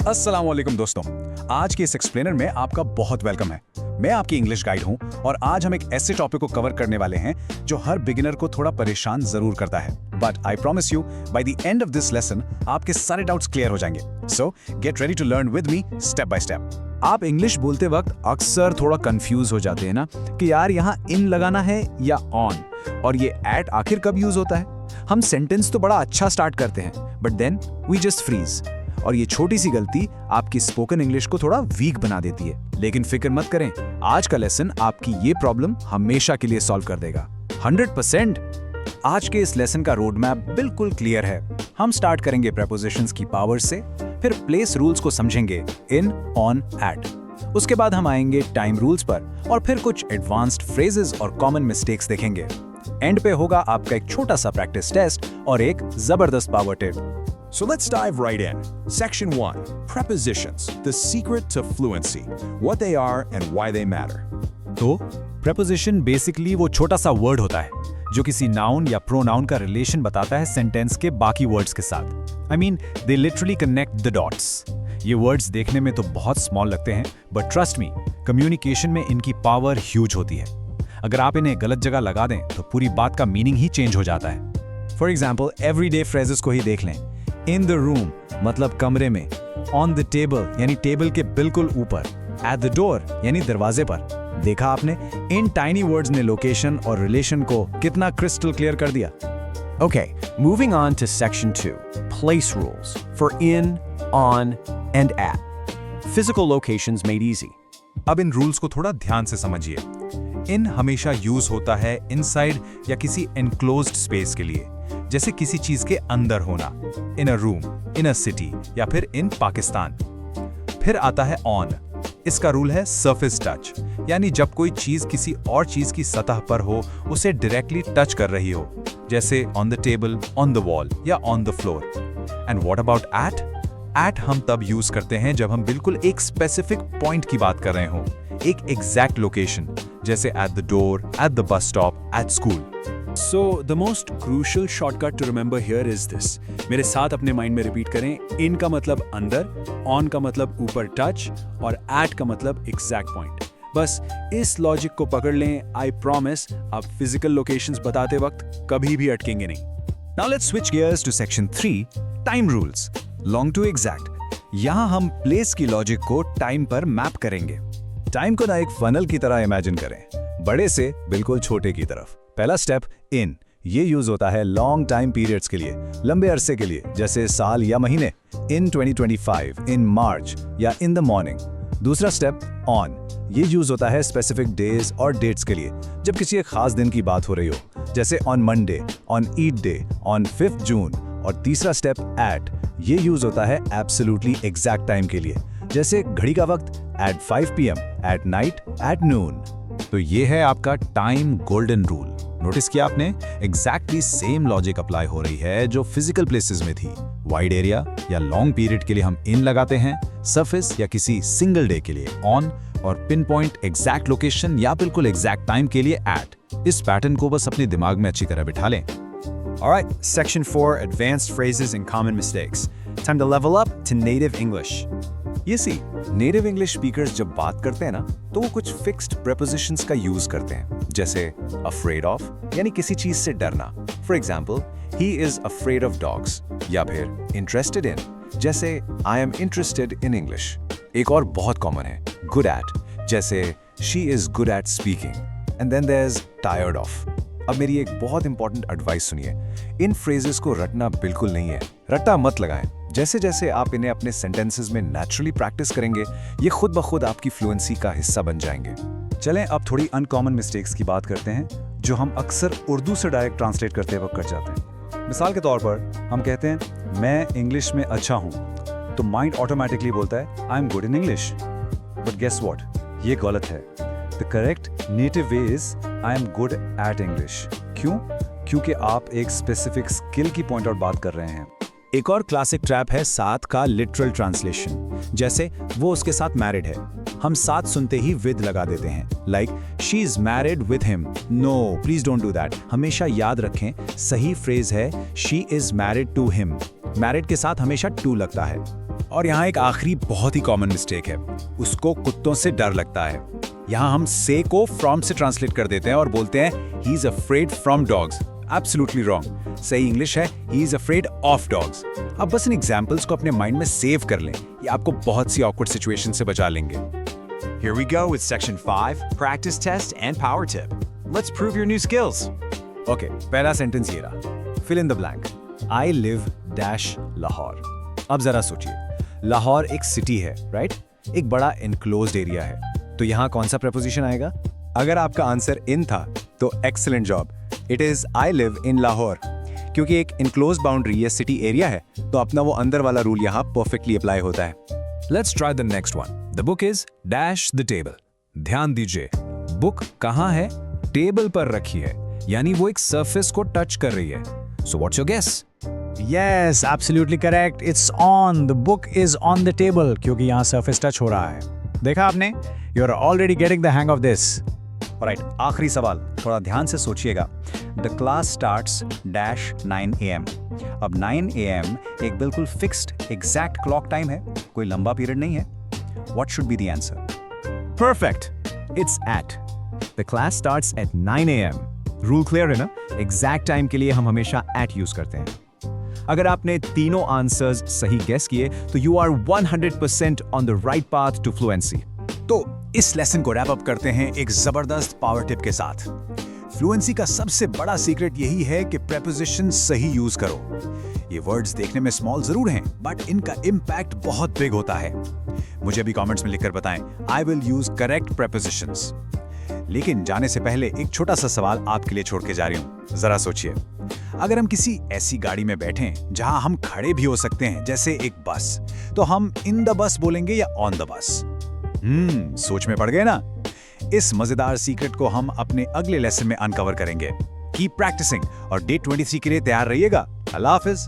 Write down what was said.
अस्सलाम वालेकुम दोस्तों, आज के इस एक्सप्लेनर में आपका बहुत वेलकम है। मैं आपकी इंग्लिश गाइड हूं और आज हम एक ऐसे टॉपिक को कवर करने वाले हैं जो हर बिगिनर को थोड़ा परेशान जरूर करता है, but I promise you by the end of this lesson आपके सारे डाउट्स क्लियर हो जाएंगे। So get ready to learn with me step by step. आप इंग्लिश बोलते वक्त अक्सर थोड़ा कंफ्यूज हो जाते हैं ना कि यार यहाँ इन लगाना है या ऑन, और ये एट आखिर कब यूज होता है। हम सेंटेंस तो बड़ा अच्छा स्टार्ट करते हैं but then we just freeze, और ये छोटी सी गलती आपकी स्पोकन इंग्लिश को थोड़ा वीक बना देती है। लेकिन फिक्र मत करें, आज का लेसन आपकी ये प्रॉब्लम हमेशा के लिए सॉल्व कर देगा 100%। आज के इस लेसन का रोड मैप बिल्कुल क्लियर है। हम स्टार्ट करेंगे प्रेपोजिशंस की पावर से, फिर प्लेस रूल्स को समझेंगे इन, ऑन, एट। उसके बाद हम आएंगे टाइम रूल्स पर और फिर कुछ एडवांस्ड फ्रेजेस और कॉमन मिस्टेक्स देखेंगे। एंड पे होगा आपका एक छोटा सा प्रैक्टिस टेस्ट और एक जबरदस्त power tip. So let's dive right in. Section 1. Prepositions. The secret to fluency. What they are and why they matter. तो preposition बेसिकली वो छोटा सा वर्ड होता है जो किसी नाउन या प्रोनाउन का रिलेशन बताता है सेंटेंस के बाकी वर्ड्स के साथ। I mean, they literally connect the dots. ये वर्ड्स देखने में तो बहुत स्मॉल लगते हैं, बट ट्रस्ट मी, कम्युनिकेशन में इनकी पावर ह्यूज होती है। अगर आप इन्हें गलत जगह लगा दें तो पूरी बात का मीनिंग ही चेंज हो जाता है। फॉर एग्जाम्पल, एवरीडे फ्रेजेस को ही देख लें। इन द रूम मतलब कमरे में, ऑन द टेबल यानी टेबल के बिल्कुल ऊपर, एट द डोर यानी दरवाजे पर। देखा आपने, इन टाइनी वर्ड्स ने लोकेशन और रिलेशन को कितना क्रिस्टल क्लियर कर दिया। Okay, moving on to section 2, place rules for in, on, and at. Physical locations made easy. अब इन रूल्स को थोड़ा ध्यान से समझिए। इन हमेशा यूज होता है इनसाइड या किसी एनक्लोज्ड स्पेस के लिए, जैसे किसी चीज के अंदर होना, इन अ रूम, इन अ सिटी या फिर इन पाकिस्तान। फिर आता है ऑन। इसका रूल है सरफेस टच, यानी जब कोई चीज किसी और चीज की सतह पर हो, उसे डायरेक्टली टच कर रही हो, जैसे on the table, on the wall या on the floor. And what about eight? Eight हम तब यूज करते हैं जब हम बिल्कुल एक स्पेसिफिक पॉइंट की बात कर रहे हो, एक एग्जैक्ट लोकेशन, जैसे at the door, at the bus stop, at school. So the most crucial shortcut to remember here is this. मेरे साथ अपने माइंड में रिपीट करें। इन का मतलब अंदर, ऑन का मतलब ऊपर टच और एट का मतलब एग्जैक्ट पॉइंट। बस इस लॉजिक को पकड़ लें, आई प्रॉमिस आप फिजिकल लोकेशंस बताते वक्त कभी भी अटकेंगे नहीं। Now let's switch gears to section 3, time rules. Long to exact. यहाँ हम प्लेस की लॉजिक को टाइम पर मैप करेंगे। टाइम को ना एक फनल की तरह इमेजिन करें, बड़े से बिल्कुल छोटे की तरफ। पहला स्टेप इन, ये यूज होता है लॉन्ग टाइम पीरियड्स के लिए, लंबे अरसे के लिए, जैसे साल या महीने, इन 2025, इन मार्च या इन द मॉर्निंग। दूसरा स्टेप ऑन, ये यूज होता है स्पेसिफिक डेज और डेट्स के लिए, जब किसी एक खास दिन की बात हो रही हो, जैसे on Monday, on Eid day, on 5 जून। और तीसरा स्टेप एट, ये यूज होता है एब्सोल्युटली एग्जैक्ट टाइम के लिए, जैसे घड़ी का वक्त at 5 PM, at night, at noon. तो ये है आपका टाइम गोल्डन रूल। नोटिस किया आपने, एग्जैक्टली सेम लॉजिक अप्लाई हो रही है जो फिजिकल प्लेसेस में थी। वाइड एरिया या लॉन्ग पीरियड के लिए हम इन लगाते हैं, सरफेस या किसी सिंगल डे के लिए ऑन, और पिन पॉइंट एग्जैक्ट लोकेशन या बिल्कुल एग्जैक्ट टाइम के लिए एट। इस पैटर्न को बस अपने दिमाग में अच्छी तरह बिठा लें। Alright, section 4, advanced phrases and common mistakes. Time to level up to native English. ये सी, नेटिव इंग्लिश स्पीकर्स जब बात करते हैं ना, तो वो कुछ फिक्स्ड प्रेपोजिशंस का यूज करते हैं, जैसे अफ्रेड ऑफ यानी किसी चीज से डरना। For example, he is afraid of dogs, या फिर इंटरेस्टेड इन, जैसे I am interested in English. एक और बहुत कॉमन है गुड एट, जैसे she is good at speaking. And then there is tired of. अब मेरी एक बहुत इंपॉर्टेंट एडवाइस सुनिए, इन फ्रेजेस को रटना बिल्कुल नहीं है, रट्टा मत लगाएं। जैसे जैसे आप इन्हें अपने सेंटेंसेस में नेचुरली प्रैक्टिस करेंगे, ये खुद ब खुद आपकी फ्लुएंसी का हिस्सा बन जाएंगे। चलें अब थोड़ी अनकॉमन मिस्टेक्स की बात करते हैं जो हम अक्सर उर्दू से डायरेक्ट ट्रांसलेट करते वक्त कर जाते हैं। मिसाल के तौर पर हम कहते हैं मैं इंग्लिश में अच्छा हूँ, तो माइंड ऑटोमेटिकली बोलता है I am good in English. But guess what, ये गलत है। The correct native way is I am good at English. क्यों? क्योंकि आप एक स्पेसिफिक स्किल की पॉइंट आउट बात कर रहे हैं। एक और क्लासिक ट्रैप है साथ का लिटरल ट्रांसलेशन, जैसे वो उसके साथ मैरिड है, हम साथ सुनते ही विद लगा देते हैं, like she is married with him. No, please don't do that. हमेशा याद रखें, सही फ्रेज है she is married to him. Married के साथ हमेशा टू लगता है। और यहाँ एक आखिरी बहुत ही कॉमन मिस्टेक है, उसको कुत्तों से डर लगता है। यहाँ हम से को फ्रॉम से ट्रांसलेट कर देते हैं और बोलते हैं ही is afraid from dogs. Absolutely wrong. सही इंग्लिश है ही इज अफ्रेड ऑफ डॉग्स। अब बस इन एग्जांपल्स को अपने माइंड में सेव कर लें, ये आपको बहुत सी ऑकवर्ड सिचुएशन से बचा लेंगे। Here we go with Section 5, Practice Test and Power Tip. Let's prove your new skills. Okay, पहला सेंटेंस ये रहा, fill in the blank. I live dash Lahore. अब जरा सोचिए, लाहौर एक सिटी है, राइट? एक बड़ा इनक्लोज्ड एरिया है, तो यहाँ कौन सा प्रपोजिशन आएगा? अगर आपका आंसर इन था तो excellent job. It is I live in Lahore. क्योंकि एक इनक्लोज्ड बाउंड्री या सिटी एरिया है, तो अपना वो अंदर वाला रूल यहाँ परफेक्टली अप्लाई होता है। Let's try the next one. The book is dash the table. ध्यान दीजिए, बुक कहाँ है? टेबल पर रखी है, यानी वो एक सरफेस को टच कर रही है। So what's your guess? Yes, absolutely correct. It's on. The book is on the table क्योंकि यहाँ surface touch हो रहा है। देखा आपने? You're already getting the hang of this. Right, आखिरी सवाल, थोड़ा ध्यान से सोचिएगा। The class starts dash 9 AM। अब 9 AM एक बिल्कुल फिक्स्ड एग्जैक्ट क्लॉक टाइम है, कोई लंबा पीरियड नहीं है। What should be the answer? Perfect. It's at. The class starts at 9 a.m. Rule clear है ना? Exact time के लिए हम हमेशा at use करते हैं। अगर आपने तीनों आंसर्स सही गेस किए तो you are 100% on the right path to fluency. तो इस लेसन को रैप अप करते हैं एक जबरदस्त पावर टिप के साथ। फ्लुएंसी का सबसे बड़ा सीक्रेट यही है कि प्रेपोजिशन सही यूज करो। ये वर्ड्स देखने में स्मॉल जरूर हैं, बट इनका इम्पैक्ट बहुत बिग होता है। मुझे भी कमेंट्स में लिखकर बताएं, I will use correct prepositions. लेकिन जाने से पहले एक छोटा सा सवाल आपके लिए छोड़ के जा रही हूं, जरा सोचिए। अगर हम किसी ऐसी गाड़ी में बैठें जहां हम खड़े भी हो सकते हैं, जैसे एक बस, तो हम इन द बस बोलेंगे या ऑन द बस? सोच में पड़ गए ना? इस मजेदार सीक्रेट को हम अपने अगले लेसन में अनकवर करेंगे। कीप प्रैक्टिसिंग और डे 23 के लिए तैयार रहिएगा। अल्लाह हाफिज।